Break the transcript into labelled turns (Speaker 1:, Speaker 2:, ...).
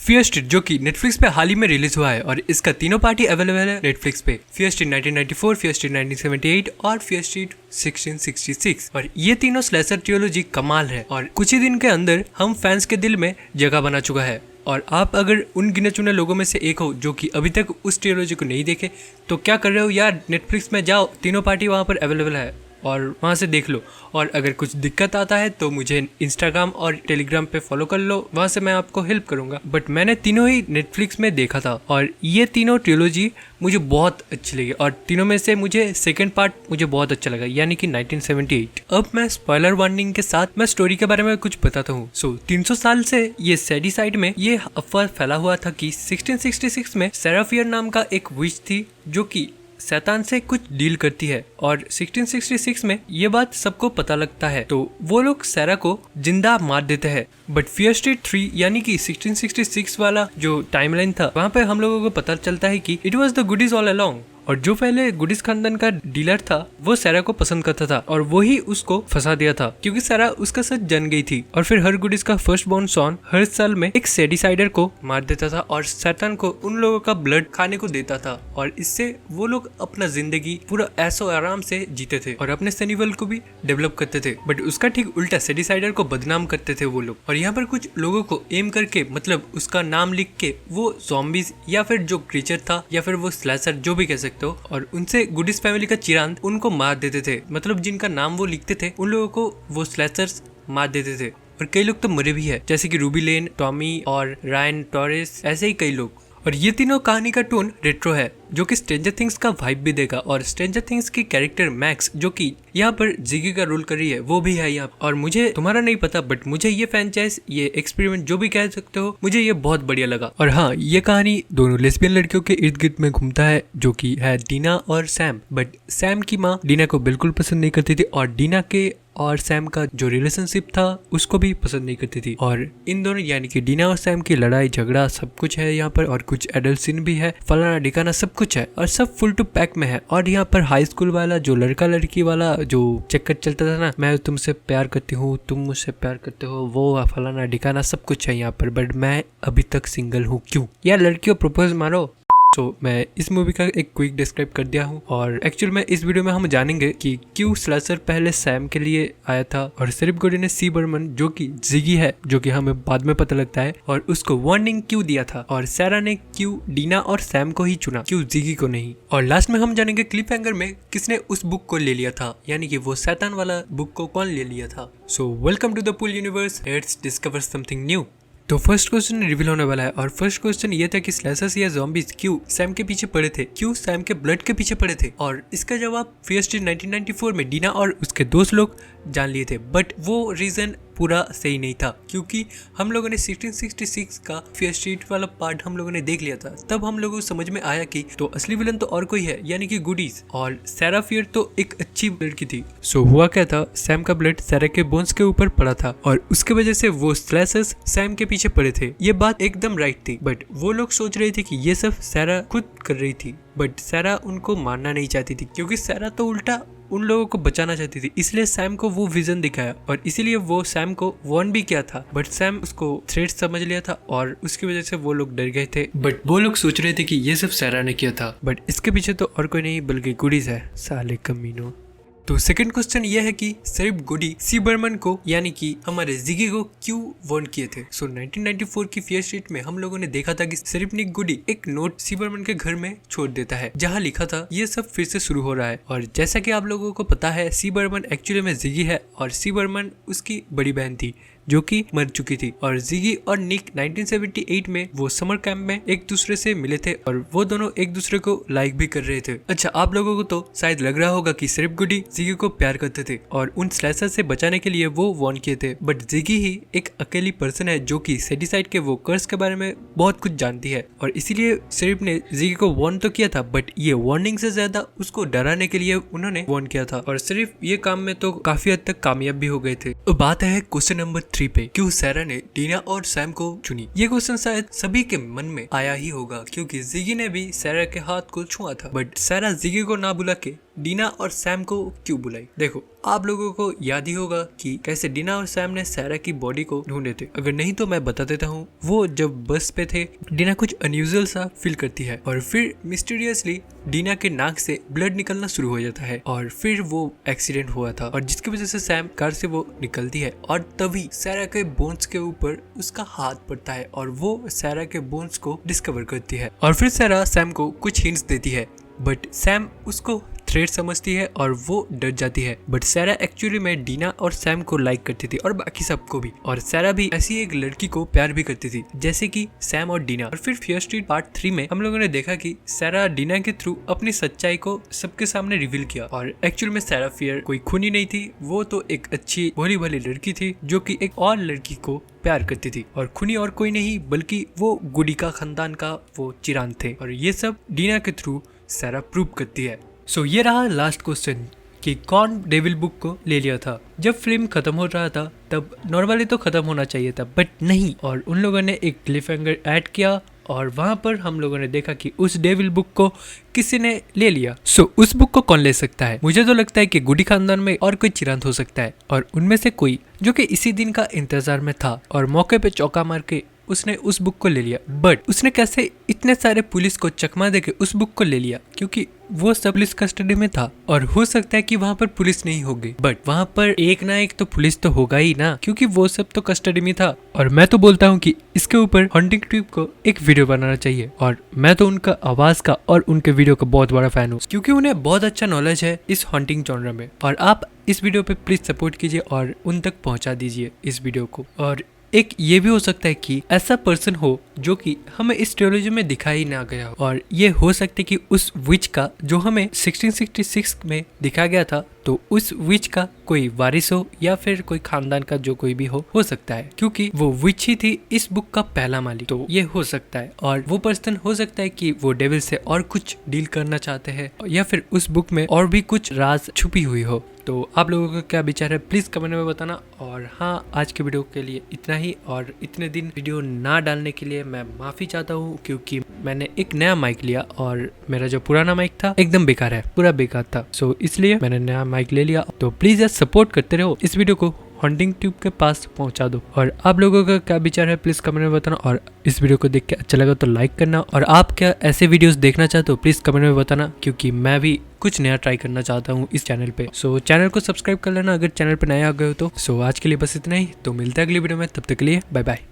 Speaker 1: Fear street जो कि Netflix पे हाल ही में रिलीज हुआ है और इसका तीनों पार्टी अवेलेबल है नेटफ्लिक्स पे। फियर स्ट्रीट 1994, फियर स्ट्रीट 1978 और फियर स्ट्रीट 1666। और ये तीनों स्लेशर ट्रियोलॉजी कमाल है और कुछ ही दिन के अंदर हम फैंस के दिल में जगह बना चुका है। और आप अगर उन गिने चुने लोगों में से एक हो जो कि अभी तक उस ट्रियोलॉजी को नहीं देखे तो क्या कर रहे हो यार, नेटफ्लिक्स में जाओ, तीनों पार्टी वहाँ पर अवेलेबल है और वहाँ से देख लो। और अगर कुछ दिक्कत आता है तो मुझे इंस्टाग्राम और टेलीग्राम पे फॉलो कर लो, वहाँ से मैं आपको हेल्प करूँगा। बट मैंने तीनों ही नेटफ्लिक्स में देखा था और ये तीनों ट्रियोलॉजी मुझे बहुत अच्छी लगी और तीनों में से मुझे सेकंड पार्ट मुझे बहुत अच्छा लगा, यानी कि 1978। अब मैं स्पॉइलर वार्निंग के साथ मैं स्टोरी के बारे में कुछ बताता हूँ। 300 साल से ये सैडी साइड में ये अफवाह फैला हुआ था कि 1666 में सैरा फियर नाम का एक विच थी जो कि शैतान से कुछ डील करती है और 1666 में ये बात सबको पता लगता है तो वो लोग सैरा को जिंदा मार देते हैं। बट फियर स्ट्रीट 3 यानी कि 1666 वाला जो टाइमलाइन था वहाँ पे हम लोगों को पता चलता है कि it was the goodies all along. और जो पहले गुडीज खानदान का डीलर था वो सैरा को पसंद करता था और वो ही उसको फंसा दिया था क्योंकि सैरा उसका साथ जन गई थी। और फिर हर गुडीज का फर्स्ट बॉर्न सॉन हर साल में एक सेडिसाइडर को मार देता था और शैतान को उन लोगों का ब्लड खाने को देता था और इससे वो लोग अपना जिंदगी पूरा ऐसो आराम से जीते थे और अपने सनीवल को भी डेवलप करते थे। बट उसका ठीक उल्टा सेडिसाइडर को बदनाम करते थे वो लोग। और यहाँ पर कुछ लोगों को एम करके मतलब उसका नाम लिख के वो ज़ॉम्बीज या फिर जो क्रीचर था या फिर वो स्लैशर जो भी कह सकते हो, और उनसे गुडीज फैमिली का चिरांद उनको मार देते थे। मतलब जिनका नाम वो लिखते थे उन लोगों को वो स्लैशर्स मार देते थे और कई लोग तो मरे भी है जैसे कि रूबी लेन, टॉमी और रायन टॉरेस, ऐसे ही कई लोग। और ये तीनों कहानी का टोन रेट्रो है जो कि स्ट्रेंजर थिंग्स का वाइब भी देगा। और स्ट्रेंजर थिंग्स की कैरेक्टर मैक्स जो कि यहाँ पर जिगी का रोल कर रही है वो भी है यहाँ। और मुझे तुम्हारा नहीं पता बट मुझे ये फ्रेंचाइज, ये एक्सपेरिमेंट जो भी कह सकते हो, मुझे ये बहुत बढ़िया लगा। और हाँ, ये कहानी दोनों लेस्बियन लड़कियों के इर्द गिर्द में घूमता है जो कि है डीना और सैम। बट सैम की माँ डीना को बिल्कुल पसंद नहीं करती थी और डीना के और सैम का जो रिलेशनशिप था उसको भी पसंद नहीं करती थी। और इन दोनों यानी कि डीना और सैम की लड़ाई झगड़ा सब कुछ है यहाँ पर और कुछ एडल्ट सीन भी है, फलाना ढिकाना सब कुछ है और सब फुल टू पैक में है। और यहाँ पर हाई स्कूल वाला जो लड़का लड़की वाला जो चक्कर चलता था ना, मैं तुमसे प्यार करती हूँ, तुम मुझसे प्यार करते हो, वो फलाना ढिकाना सब कुछ है यहाँ पर। बट मैं अभी तक सिंगल हूँ, क्यों यार लड़कियों प्रपोज मारो। तो मैं इस मूवी का एक क्विक डिस्क्राइब कर दिया हूँ और एक्चुअल में इस वीडियो में हम जानेंगे कि क्यों स्लैशर पहले सैम के लिए आया था और सिर्फ गोडी ने सी बर्मन जो कि जिगी है, जो कि हमें बाद में पता लगता है, और उसको वार्निंग क्यों दिया था, और सैरा ने क्यों डीना और सैम को ही चुना, क्यों जिगी को नहीं। और लास्ट में हम जानेंगे क्लिप हैंगर में किसने उस बुक को ले लिया था, यानी कि वो शैतान वाला बुक को कौन ले लिया था। So welcome to the pool universe, let's discover something new. तो फर्स्ट क्वेश्चन रिवील होने वाला है और फर्स्ट क्वेश्चन ये था कि स्लैशर्स या ज़ॉम्बीज क्यों सैम के पीछे पड़े थे, क्यों सैम के ब्लड के पीछे पड़े थे। और इसका जवाब फियर स्ट्रीट 1994 में डीना और उसके दोस्त लोग जान लिए थे। बट वो रीजन पूरा सही नहीं था क्योंकि हम लोगों ने 1666 का फियर स्ट्रीट वाला पार्ट हम लोगों ने देख लिया था, तब हम लोगों को समझ में आया कि तो असली विलन तो और कोई है, यानी कि गुडीज, और सैरा फियर तो एक अच्छी लड़की थी। सो हुआ क्या था, सैम का ब्लड सैरा के बोन्स के ऊपर पड़ा था और उसके वजह से वो स्लैशर्स सैम के पीछे पड़े थे। ये बात एकदम राइट थी। बट वो लोग सोच रहे थे कि ये सब सैरा खुद कर रही थी, बट सैरा उनको मारना नहीं चाहती थी क्योंकि सैरा तो उल्टा उन लोगों को बचाना चाहती थी। इसलिए सैम को वो विजन दिखाया और इसीलिए वो सैम को वार्न भी किया था। बट सैम उसको थ्रेट समझ लिया था और उसकी वजह से वो लोग डर गए थे। बट वो लोग सोच रहे थे कि ये सब सैरा ने किया था, बट इसके पीछे तो और कोई नहीं बल्कि गुडीज है, साले कमीनों। तो सेकंड क्वेश्चन ये है कि सिर्फ गुडी सी बर्मन को यानी कि हमारे जिगी को क्यों वार्न किए थे। 1994 की फियर स्ट्रीट में हम लोगों ने देखा था कि सिर्फ निक गुडी एक नोट सी बर्मन के घर में छोड़ देता है जहां लिखा था ये सब फिर से शुरू हो रहा है। और जैसा कि आप लोगों को पता है सी बर्मन एक्चुअली में जिगी है और सी बर्मन उसकी बड़ी बहन थी जो कि मर चुकी थी। और जिगी और निक 1978 में वो समर कैंप में एक दूसरे से मिले थे और वो दोनों एक दूसरे को लाइक भी कर रहे थे। अच्छा, आप लोगों को तो शायद लग रहा होगा कि सिर्फ गुडी जिगी को प्यार करते थे और उन स्लैशर से बचाने के लिए वो वार्न किए थे। बट जिगी ही एक अकेली पर्सन है जो कि सेडिसाइड के वो कर्स के बारे में बहुत कुछ जानती है और इसीलिए सिर्फ ने जिगी को वार्न तो किया था, बट ये वार्निंग से ज्यादा उसको डराने के लिए उन्होंने वार्न किया था और सिर्फ ये काम में तो काफी हद तक कामयाब भी हो गए थे। तो बात है क्वेश्चन नंबर 3 पे क्यों सैरा ने डीना और सैम को चुनी। ये क्वेश्चन शायद सभी के मन में आया ही होगा क्योंकि जिगी ने भी सैरा के हाथ को छुआ था, बट सैरा जिगी को ना बुला के डीना और सैम को क्यों बुलाई। देखो, आप लोगों को याद ही होगा कि कैसे डीना और सैम ने सैरा की बॉडी को ढूंढे थे। अगर नहीं तो मैं बता देता हूँ। वो जब बस पे थे, डीना कुछ अनयूजुअल सा फील करती है और फिर मिस्टीरियसली डीना के नाक से ब्लड निकलना शुरू हो जाता है और फिर वो एक्सीडेंट हुआ था और जिसकी वजह से सैम कार से वो निकलती है और तभी सैरा के बोन्स के ऊपर उसका हाथ पड़ता है और वो सैरा के बोन्स को डिस्कवर करती है और फिर सैरा सैम को कुछ हिंट्स देती है, बट सैम उसको थ्रेट समझती है और वो डर जाती है। बट सैरा एक्चुअली में डीना और सैम को लाइक करती थी और बाकी सबको भी, और सैरा भी ऐसी एक लड़की को प्यार भी करती थी जैसे कि सैम और डीना। और फिर फियर स्ट्रीट पार्ट 3 में हम लोगों ने देखा कि सैरा डीना के थ्रू अपनी सच्चाई को सबके सामने रिवील किया और एक्चुअल में सैरा फियर कोई खूनी नहीं थी। वो तो एक अच्छी भोली भाली लड़की थी जो कि एक और लड़की को प्यार करती थी और खूनी और कोई नहीं बल्कि वो गुडिका खानदान का वो चिरान थे और ये सब डीना के थ्रू सैरा प्रूव करती है। सो ये रहा लास्ट क्वेश्चन कि कौन डेविल बुक को ले लिया था। जब फिल्म खत्म हो रहा था तब नॉर्मली तो खत्म होना चाहिए था, बट नहीं, और उन लोगों ने एक क्लिफहैंगर ऐड किया और वहां पर हम लोगों ने देखा कि उस डेविल बुक को किसी ने ले लिया। सो उस बुक को कौन ले सकता है? मुझे तो लगता है कि गुडी खानदान में और कोई चिरांत हो सकता है और उनमें से कोई जो कि इसी दिन का इंतजार में था और मौके पे चौका मार के उसने उस बुक को ले लिया। बट उसने कैसे इतने सारे पुलिस को चकमा देके उस बुक को ले लिया? क्योंकि वो सब पुलिस कस्टडी में था और हो सकता है कि वहाँ पर पुलिस नहीं होगी, बट वहाँ पर एक ना एक तो पुलिस तो होगा ही ना, क्योंकि वो सब तो कस्टडी में था। और मैं तो बोलता हूँ कि इसके ऊपर हंटिंग ट्रिप को एक वीडियो बनाना चाहिए और मैं तो उनका आवाज का और उनके वीडियो का बहुत बड़ा फैन हूँ क्योंकि उन्हें बहुत अच्छा नॉलेज है इस हंटिंग जॉनर में। और आप इस वीडियो पे प्लीज सपोर्ट कीजिए और उन तक पहुँचा दीजिए इस वीडियो को। और एक ये भी हो सकता है कि ऐसा पर्सन हो जो कि हमें इस ट्रिलॉजी में दिखाई ना गया हो और ये हो सकता है कि उस विच का जो हमें 1666 में दिखाया गया था तो उस विच का कोई वारिस हो या फिर कोई खानदान का जो कोई भी हो सकता है क्योंकि वो विच ही थी इस बुक का पहला मालिक। तो ये हो सकता है और वो पर्सन हो सकता है कि वो डेविल से और कुछ डील करना चाहते हैं या फिर उस बुक में और भी कुछ राज छुपी हुई हो। तो आप लोगों का क्या विचार है प्लीज कमेंट में बताना। और हाँ, आज के वीडियो के लिए इतना ही और इतने दिन वीडियो ना डालने के लिए मैं माफी चाहता हूँ क्योंकि मैंने एक नया माइक लिया और मेरा जो पुराना माइक था एकदम बेकार है, पूरा बेकार था। सो इसलिए मैंने नया माइक ले लिया। तो प्लीज यार सपोर्ट करते रहो, इस वीडियो को हंटिंग ट्यूब के पास पहुंचा दो। और आप लोगों का क्या विचार है प्लीज कमेंट में बताना और इस वीडियो को देख के अच्छा लगा तो लाइक करना और आप क्या ऐसे वीडियोस देखना चाहते हो प्लीज कमेंट में बताना क्योंकि मैं भी कुछ नया ट्राई करना चाहता हूँ इस चैनल पे। सो चैनल को सब्सक्राइब कर लेना अगर चैनल पे नए आ गए हो तो। सो आज के लिए बस इतना ही, तो मिलते हैं अगली वीडियो में, तब तक के लिए बाय बाय।